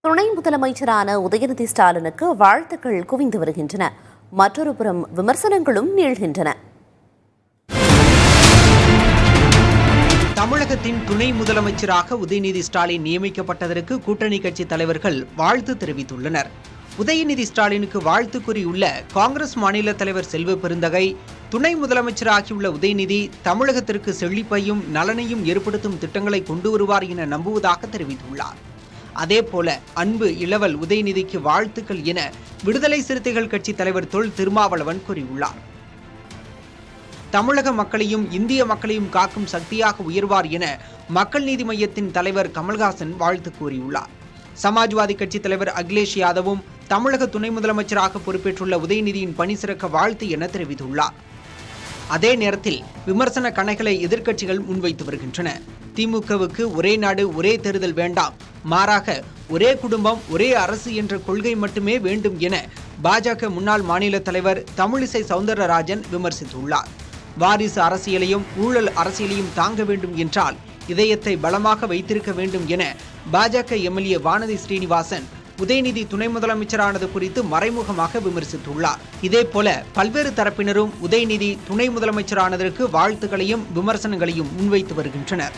துணை முதலமைச்சரான உதயநிதி ஸ்டாலினுக்கு வாழ்த்துக்கள் குவிந்து வருகின்றன. மற்றொரு புறம் விமர்சனங்களும் நீள்கின்றன. தமிழகத்தின் துணை முதலமைச்சராக உதயநிதி ஸ்டாலின் நியமிக்கப்பட்டதற்கு கூட்டணி கட்சி தலைவர்கள் வாழ்த்து தெரிவித்துள்ளனர். உதயநிதி ஸ்டாலினுக்கு வாழ்த்து கூறியுள்ள காங்கிரஸ் மாநில தலைவர் செல்வ பெருந்தகை, துணை முதலமைச்சராகியுள்ள உதயநிதி தமிழகத்திற்கு செழிப்பையும் நலனையும் ஏற்படுத்தும் திட்டங்களை கொண்டு வருவார் என நம்புவதாக தெரிவித்துள்ளார். அதேபோல அன்பு இளவல் உதயநிதிக்கு வாழ்த்துக்கள் என விடுதலை சிறுத்தைகள் கட்சி தலைவர் தொல் திருமாவளவன் கூறியுள்ளார். தமிழக மக்களையும் இந்திய மக்களையும் காக்கும் சக்தியாக உயர்வார் என மக்கள் நீதி மய்யத்தின் தலைவர் கமல்ஹாசன் வாழ்த்து கூறியுள்ளார். சமாஜ்வாதி கட்சி தலைவர் அகிலேஷ் யாதவும் தமிழக துணை முதலமைச்சராக பொறுப்பேற்றுள்ள உதயநிதியின் பணி சிறக்க வாழ்த்து என தெரிவித்துள்ளார். அதே நேரத்தில் விமர்சன கணைகளை எதிர்க்கட்சிகள் முன்வைத்து வருகின்றன. திமுகவுக்கு ஒரே நாடு ஒரே தேர்தல் வேண்டாம், மாறாக ஒரே குடும்பம் ஒரே அரசு என்ற கொள்கை மட்டுமே வேண்டும் என பாஜக முன்னாள் மாநில தலைவர் தமிழிசை சவுந்தரராஜன் விமர்சித்துள்ளார். வாரிசு அரசியலையும் ஊழல் அரசியலையும் தாங்க வேண்டும் என்றால் இதயத்தை பலமாக வைத்திருக்க வேண்டும் என பாஜக எம்எல்ஏ வானதி ஸ்ரீனிவாசன் உதயநிதி துணை முதலமைச்சரானது குறித்து மறைமுகமாக விமர்சித்துள்ளார். இதேபோல பல்வேறு தரப்பினரும் உதயநிதி துணை முதலமைச்சரானதற்கு வாழ்த்துக்களையும் விமர்சனங்களையும் முன்வைத்து வருகின்றனர்.